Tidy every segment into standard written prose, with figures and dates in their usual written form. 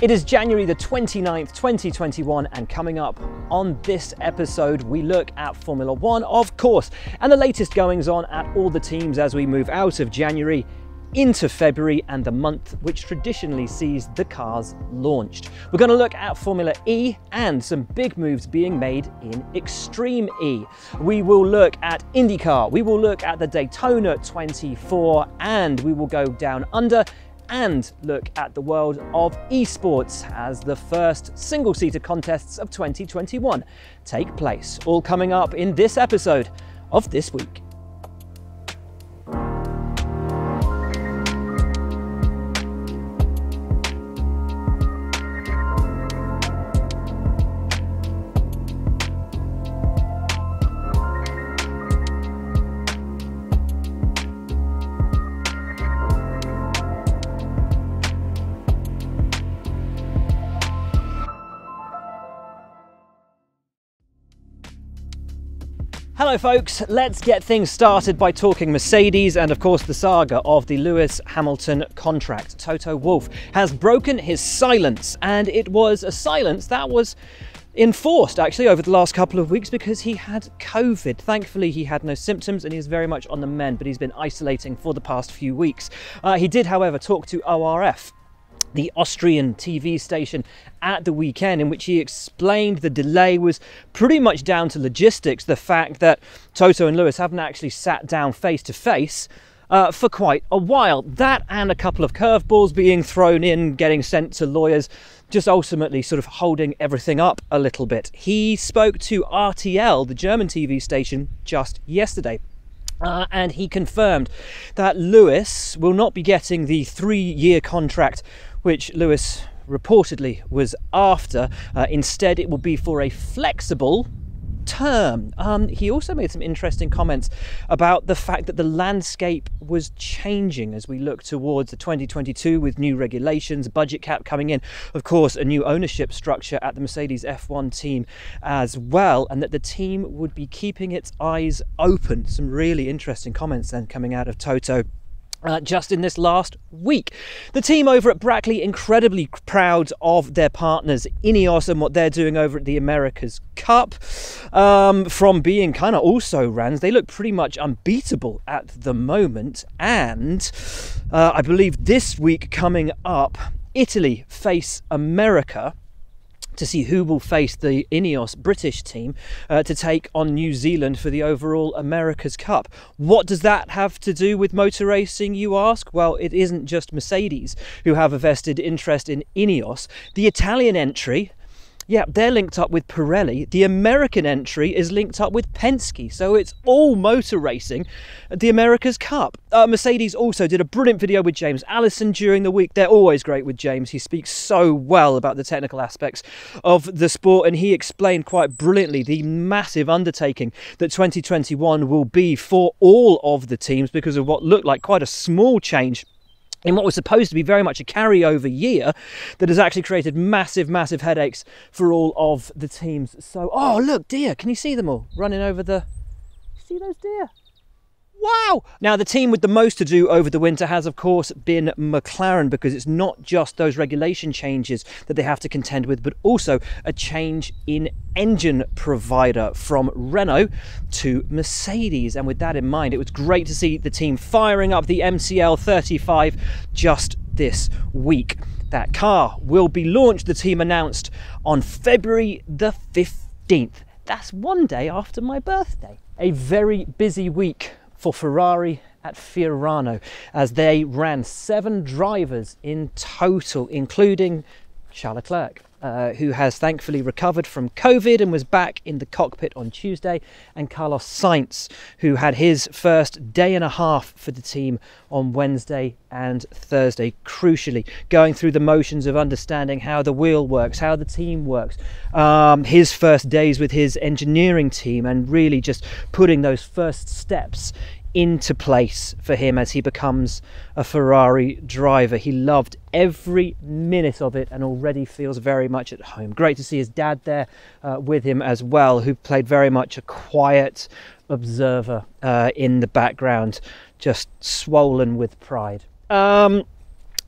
It is January the 29th, 2021, and coming up on this episode, we look at Formula One, of course, and the latest goings on at all the teams as we move out of January into February and the month which traditionally sees the cars launched. We're going to look at Formula E and some big moves being made in Extreme E. We will look at Indycar, we will look at the Daytona 24, and we will go down under and look at the world of esports as the first single-seater contests of 2021 take place. All coming up in this episode of This Week. Hello folks, let's get things started by talking Mercedes and of course the saga of the Lewis Hamilton contract. Toto Wolff has broken his silence, and it was a silence that was enforced actually over the last couple of weeks because he had COVID. Thankfully he had no symptoms and he is very much on the mend, but he's been isolating for the past few weeks. He did however talk to ORF, the Austrian TV station, at the weekend, in which he explained the delay was pretty much down to logistics, the fact that Toto and Lewis haven't actually sat down face to face for quite a while. That and a couple of curveballs being thrown in, getting sent to lawyers, just ultimately sort of holding everything up a little bit. He spoke to RTL, the German TV station, just yesterday. And he confirmed that Lewis will not be getting the 3-year contract which Lewis reportedly was after. Instead, it will be for a flexible term. He also made some interesting comments about the fact that the landscape was changing as we look towards the 2022 with new regulations, budget cap coming in, of course a new ownership structure at the Mercedes F1 team as well, and that the team would be keeping its eyes open. Some really interesting comments then coming out of Toto just in this last week. The team over at Brackley incredibly proud of their partners Ineos and what they're doing over at the America's Cup. From being kind of also rans, they look pretty much unbeatable at the moment, and I believe this week coming up, Italy face America to see who will face the Ineos British team to take on New Zealand for the overall America's Cup. What does that have to do with motor racing, you ask? Well, it isn't just Mercedes who have a vested interest in Ineos. The Italian entry, yeah, they're linked up with Pirelli. The American entry is linked up with Penske. So it's all motor racing at the America's Cup. Mercedes also did a brilliant video with James Allison during the week. They're always great with James. He speaks so well about the technical aspects of the sport, and he explained quite brilliantly the massive undertaking that 2021 will be for all of the teams because of what looked like quite a small change in what was supposed to be very much a carryover year that has actually created massive, massive headaches for all of the teams. So, oh, look, deer. Can you see them all running over the... See those deer? Wow! Now, the team with the most to do over the winter has, of course, been McLaren, because it's not just those regulation changes that they have to contend with, but also a change in engine provider from Renault to Mercedes. And with that in mind, it was great to see the team firing up the MCL 35 just this week. That car will be launched, the team announced, on February the 15th. That's one day after my birthday. A very busy week for Ferrari at Fiorano as they ran 7 drivers in total, including Charles Leclerc, who has thankfully recovered from COVID and was back in the cockpit on Tuesday, and Carlos Sainz, who had his first day and a half for the team on Wednesday and Thursday, crucially going through the motions of understanding how the wheel works, how the team works, his first days with his engineering team, and really just putting those first steps into place for him as he becomes a Ferrari driver. He loved every minute of it and already feels very much at home. Great to see his dad there with him as well, who played very much a quiet observer in the background, just swollen with pride.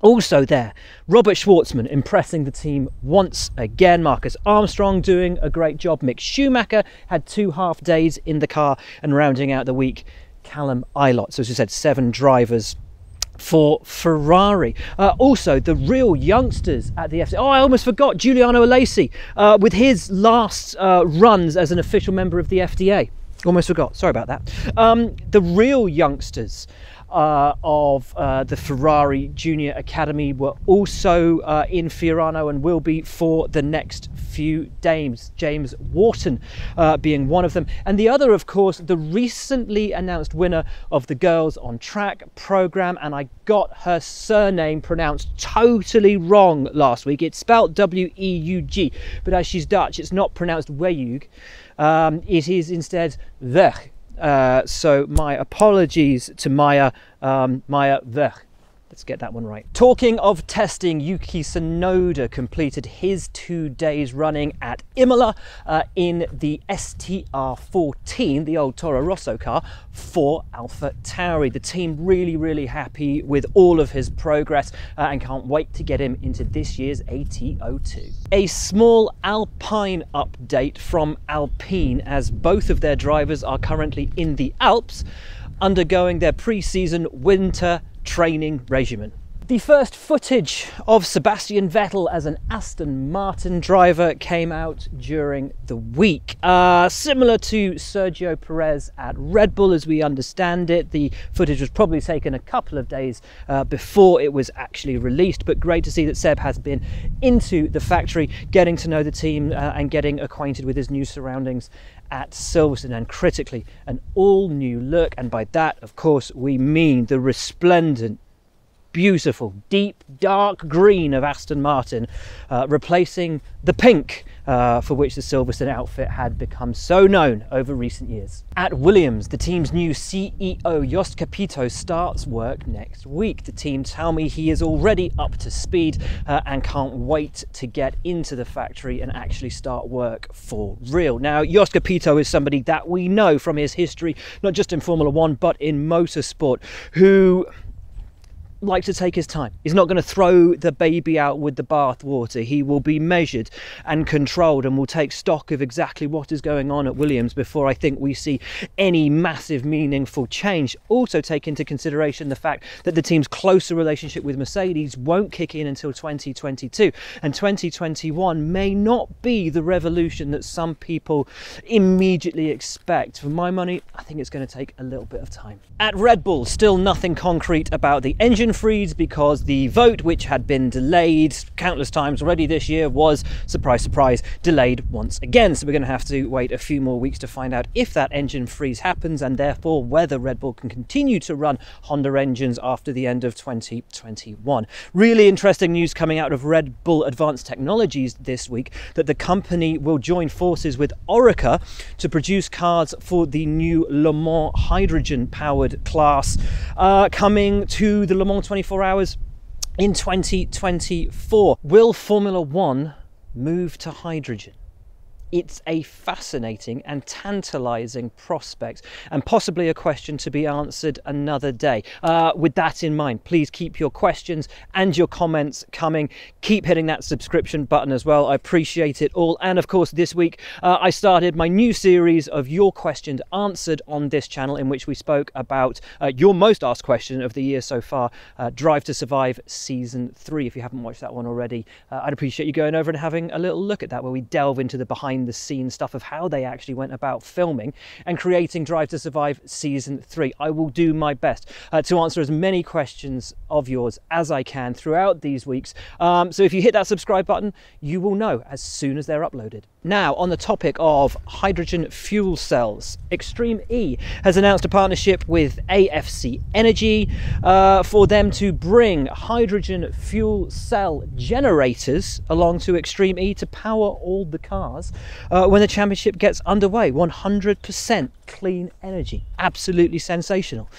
Also there, Robert Schwartzman impressing the team once again. Marcus Armstrong doing a great job. Mick Schumacher had 2 half days in the car, and rounding out the week, Callum Ilott. So as we said, 7 drivers for Ferrari. Also, the real youngsters at the FCA. Oh, I almost forgot Giuliano Alesi with his last runs as an official member of the FDA. Almost forgot. Sorry about that. The real youngsters of the Ferrari Junior Academy were also in Fiorano and will be for the next few days. James Wharton being one of them, and the other, of course, the recently announced winner of the Girls on Track program, and I got her surname pronounced totally wrong last week. It's spelled W-E-U-G, but as she's Dutch, it's not pronounced Weug. It is instead Weg. So my apologies to Maya Weg. Let's get that one right. Talking of testing, Yuki Tsunoda completed his 2 days running at Imola in the STR14, the old Toro Rosso car, for Alpha Tauri. The team really happy with all of his progress and can't wait to get him into this year's AT02. A small Alpine update from Alpine, as both of their drivers are currently in the Alps undergoing their pre-season winter training regimen. The first footage of Sebastian Vettel as an Aston Martin driver came out during the week. Similar to Sergio Perez at Red Bull, as we understand it. The footage was probably taken a couple of days before it was actually released, but great to see that Seb has been into the factory, getting to know the team and getting acquainted with his new surroundings at Silverstone, and critically, an all-new look, and by that, of course, we mean the resplendent, beautiful, deep, dark green of Aston Martin, replacing the pink for which the Silverstone outfit had become so known over recent years. At Williams, the team's new CEO, Jost Capito, starts work next week. The team tell me he is already up to speed and can't wait to get into the factory and actually start work for real. Now, Jost Capito is somebody that we know from his history, not just in Formula One, but in motorsport, who like to take his time. He's not going to throw the baby out with the bathwater. He will be measured and controlled and will take stock of exactly what is going on at Williams before I think we see any massive meaningful change. Also take into consideration the fact that the team's closer relationship with Mercedes won't kick in until 2022, and 2021 may not be the revolution that some people immediately expect. For my money, I think it's going to take a little bit of time. At Red Bull, still nothing concrete about the engine freeze, because the vote, which had been delayed countless times already this year, was, surprise surprise, delayed once again. So we're going to have to wait a few more weeks to find out if that engine freeze happens, and therefore whether Red Bull can continue to run Honda engines after the end of 2021. Really interesting news coming out of Red Bull Advanced Technologies this week, that the company will join forces with Orica to produce cars for the new Le Mans hydrogen powered class, coming to the Le Mans 24 Hours in 2024. Will Formula One move to hydrogen? It's a fascinating and tantalizing prospect, and possibly a question to be answered another day. With that in mind, please keep your questions and your comments coming. Keep hitting that subscription button as well. I appreciate it all. And of course, this week I started my new series of Your Questions Answered on this channel, in which we spoke about your most asked question of the year so far, Drive to Survive Season 3. If you haven't watched that one already, I'd appreciate you going over and having a little look at that, where we delve into the behind the scenes stuff of how they actually went about filming and creating Drive to Survive Season 3. I will do my best to answer as many questions of yours as I can throughout these weeks. So if you hit that subscribe button, you will know as soon as they're uploaded. Now, on the topic of hydrogen fuel cells, Extreme E has announced a partnership with AFC Energy for them to bring hydrogen fuel cell generators along to Extreme E to power all the cars when the championship gets underway. 100% clean energy. Absolutely sensational.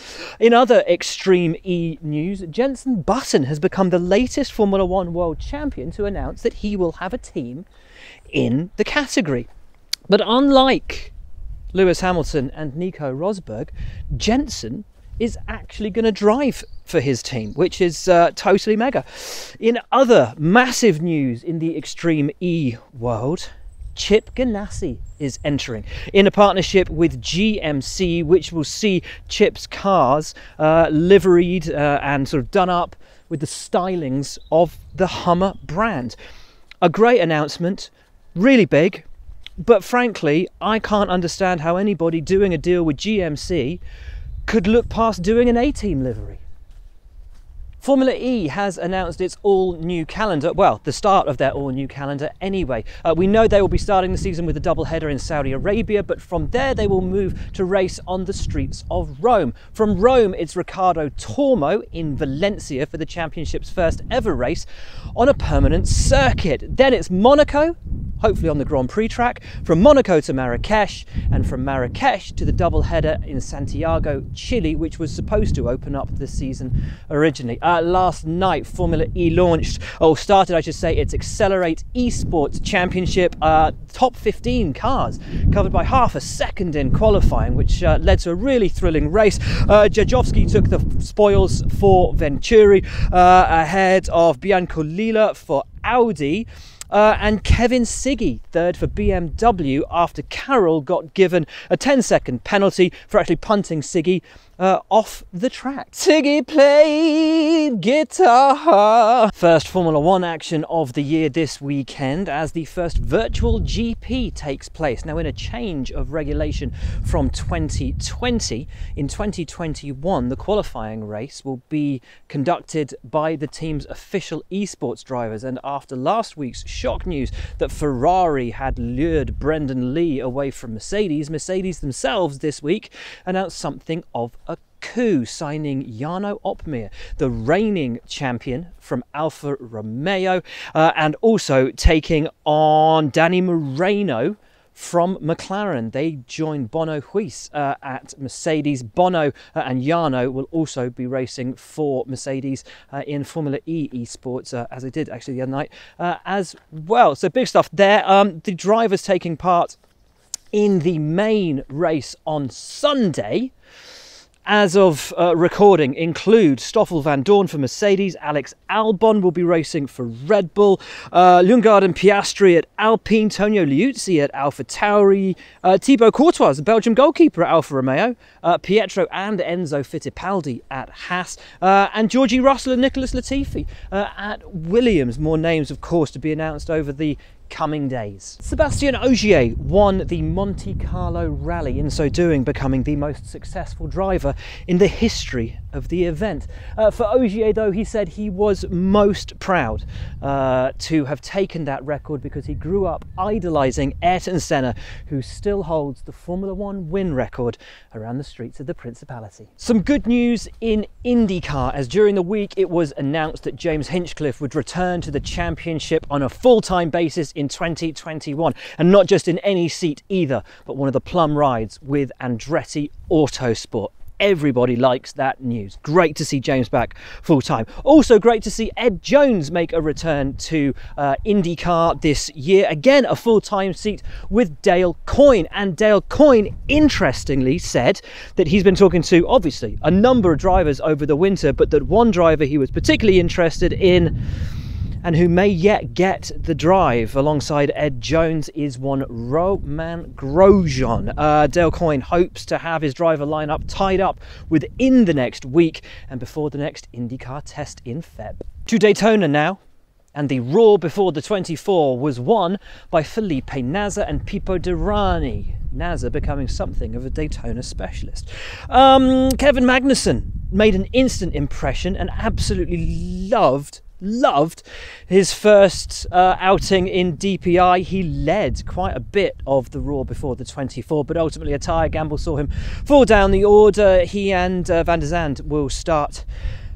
In other Extreme E news, Jenson Button has become the latest Formula One world champion to announce that he will have a team in the category. But unlike Lewis Hamilton and Nico Rosberg, Jenson is actually going to drive for his team, which is totally mega. In other massive news in the Extreme E world, Chip Ganassi is entering in a partnership with GMC, which will see Chip's cars liveried and sort of done up with the stylings of the Hummer brand. A great announcement, really big, but frankly, I can't understand how anybody doing a deal with GMC could look past doing an A-team livery. Formula E has announced its all-new calendar, well, the start of their all-new calendar anyway. We know they will be starting the season with a double-header in Saudi Arabia, but from there they will move to race on the streets of Rome. From Rome, it's Ricardo Tormo in Valencia for the championship's first ever race on a permanent circuit. Then it's Monaco, hopefully on the Grand Prix track, from Monaco to Marrakesh, and from Marrakesh to the double-header in Santiago, Chile, which was supposed to open up the season originally. Last night, Formula E started, I should say, its Accelerate Esports Championship. Top 15 cars covered by half a second in qualifying, which led to a really thrilling race. Jajowski took the spoils for Venturi, ahead of Biancolila for Audi. And Kevin Siggy, third for BMW, after Carroll got given a 10-second penalty for actually punting Siggy off the track. Siggy played guitar. First Formula One action of the year this weekend as the first virtual GP takes place. Now, in a change of regulation from 2020, in 2021, the qualifying race will be conducted by the team's official esports drivers. And after last week's shock news that Ferrari had lured Brendan Lee away from Mercedes, Mercedes themselves this week announced something of a coup, signing Jarno Opmeer, the reigning champion from Alfa Romeo, and also taking on Danny Moreno from McLaren. They joined Bono Huis at Mercedes. Bono and Jarno will also be racing for Mercedes in Formula E esports, as they did actually the other night as well. So big stuff there. The drivers taking part in the main race on Sunday, as of recording, include Stoffel van Dorn for Mercedes, Alex Albon will be racing for Red Bull, Lundgaard and Piastri at Alpine, Tonio Liuzzi at Alpha Tauri, Thibaut Courtois, the Belgian goalkeeper at Alfa Romeo, Pietro and Enzo Fittipaldi at Haas, and Georgie Russell and Nicholas Latifi at Williams. More names, of course, to be announced over the coming days. Sébastien Ogier won the Monte Carlo rally, in so doing becoming the most successful driver in the history of the event. For Ogier, though, he said he was most proud to have taken that record because he grew up idolising Ayrton Senna, who still holds the Formula One win record around the streets of the Principality. Some good news in IndyCar, as during the week it was announced that James Hinchcliffe would return to the championship on a full-time basis in 2021, and not just in any seat either, but one of the plum rides with Andretti Autosport. Everybody likes that news. Great to see James back full-time. Also great to see Ed Jones make a return to IndyCar this year. Again, a full-time seat with Dale Coyne. And Dale Coyne, interestingly, said that he's been talking to, obviously, a number of drivers over the winter, but that one driver he was particularly interested in and who may yet get the drive alongside Ed Jones is one Romain Grosjean. Dale Coyne hopes to have his driver lineup tied up within the next week and before the next IndyCar test in Feb. To Daytona now. And the Raw before the 24 was won by Felipe Nasr and Pipo Derani. Nasr becoming something of a Daytona specialist. Kevin Magnussen made an instant impression and absolutely loved his first outing in DPI. He led quite a bit of the Raw before the 24, but ultimately a tyre gamble saw him fall down the order. He and Van der Zandt will start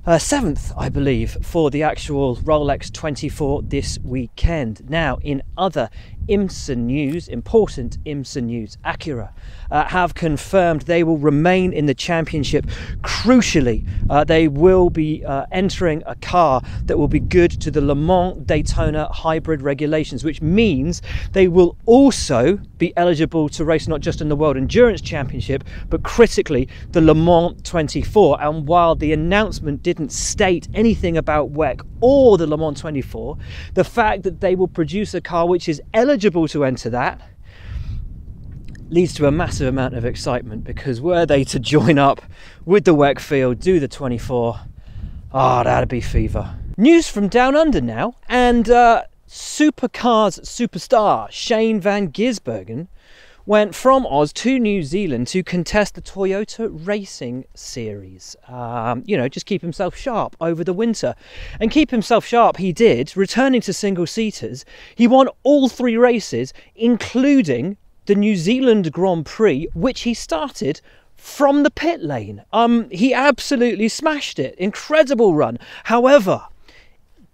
7th, I believe, for the actual Rolex 24 this weekend. Now, in other IMSA news, important IMSA news, Acura have confirmed they will remain in the championship. Crucially, they will be entering a car that will be good to the Le Mans Daytona hybrid regulations, which means they will also be eligible to race not just in the World Endurance Championship, but critically the Le Mans 24. And while the announcement didn't state anything about WEC or the Le Mans 24, the fact that they will produce a car which is eligible to enter that leads to a massive amount of excitement, because were they to join up with the WEC field, do the 24, that'd be fever. News from down under now, and Supercars superstar Shane van Gisbergen went from Oz to New Zealand to contest the Toyota Racing Series. Just keep himself sharp over the winter. And keep himself sharp he did, returning to single-seaters. He won all 3 races, including the New Zealand Grand Prix, which he started from the pit lane. He absolutely smashed it. Incredible run. However,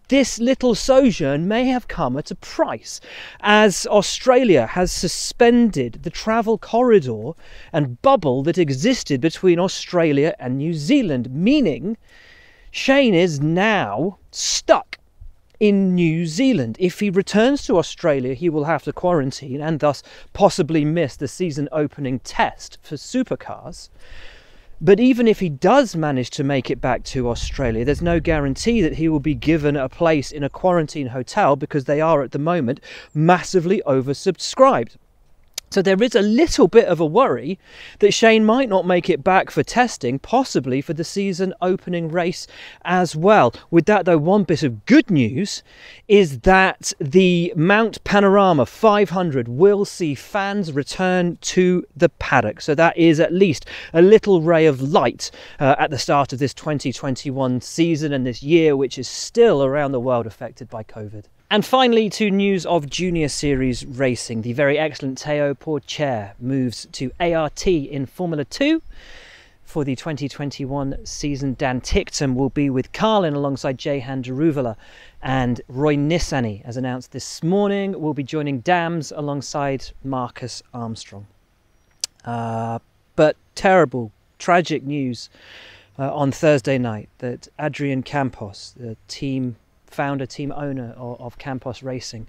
this little sojourn may have come at a price, as Australia has suspended the travel corridor and bubble that existed between Australia and New Zealand, meaning Shane is now stuck in New Zealand. If he returns to Australia, he will have to quarantine and thus possibly miss the season opening test for Supercars. But even if he does manage to make it back to Australia, there's no guarantee that he will be given a place in a quarantine hotel, because they are at the moment massively oversubscribed. So there is a little bit of a worry that Shane might not make it back for testing, possibly for the season opening race as well. With that though, one bit of good news is that the Mount Panorama 500 will see fans return to the paddock. So that is at least a little ray of light at the start of this 2021 season and this year, which is still around the world affected by COVID. And finally, to news of Junior Series racing. The very excellent Teo Pourchaire moves to ART in Formula 2 for the 2021 season. Dan Ticktum will be with Carlin alongside Jehan Daruvala, and Roy Nissany, as announced this morning, will be joining Dams alongside Marcus Armstrong. But terrible, tragic news on Thursday night that Adrian Campos, the team founder, team owner of Campos Racing,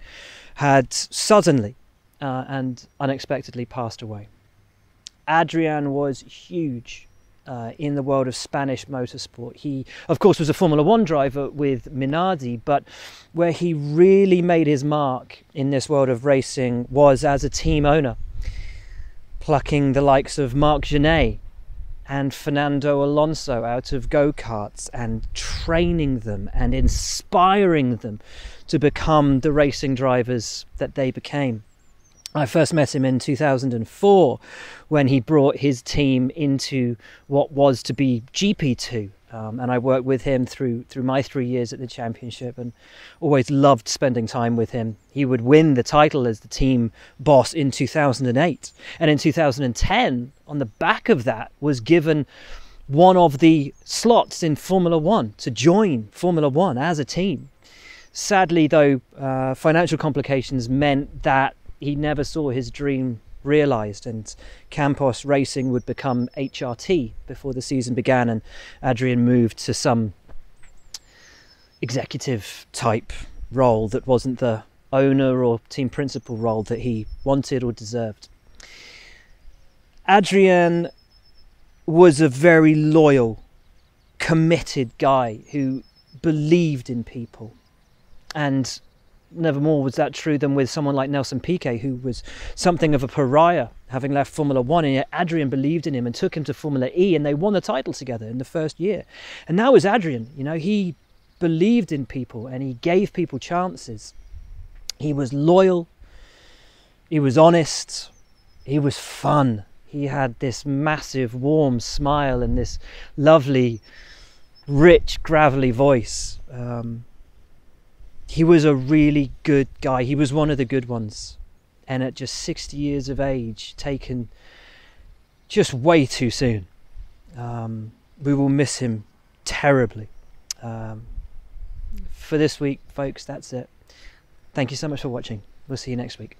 had suddenly and unexpectedly passed away. Adrian was huge in the world of Spanish motorsport. He, of course, was a Formula 1 driver with Minardi, but where he really made his mark in this world of racing was as a team owner, plucking the likes of Marc Genet and Fernando Alonso out of go-karts and training them and inspiring them to become the racing drivers that they became. I first met him in 2004 when he brought his team into what was to be GP2. And I worked with him through my 3 years at the championship, and always loved spending time with him. He would win the title as the team boss in 2008. And in 2010, on the back of that, was given one of the slots in Formula 1 to join Formula 1 as a team. Sadly, though, financial complications meant that he never saw his dream realised, and Campos Racing would become HRT before the season began, and Adrian moved to some executive type role that wasn't the owner or team principal role that he wanted or deserved. Adrian was a very loyal, committed guy who believed in people, and never more was that true than with someone like Nelson Piquet, who was something of a pariah, having left Formula 1, and yet Adrian believed in him and took him to Formula E, and they won the title together in the first year. And that was Adrian. He believed in people and he gave people chances. He was loyal, he was honest, he was fun. He had this massive warm smile and this lovely, rich, gravelly voice. He was a really good guy. He was one of the good ones. And at just 60 years of age, taken just way too soon. We will miss him terribly. For this week, folks, that's it. Thank you so much for watching. We'll see you next week.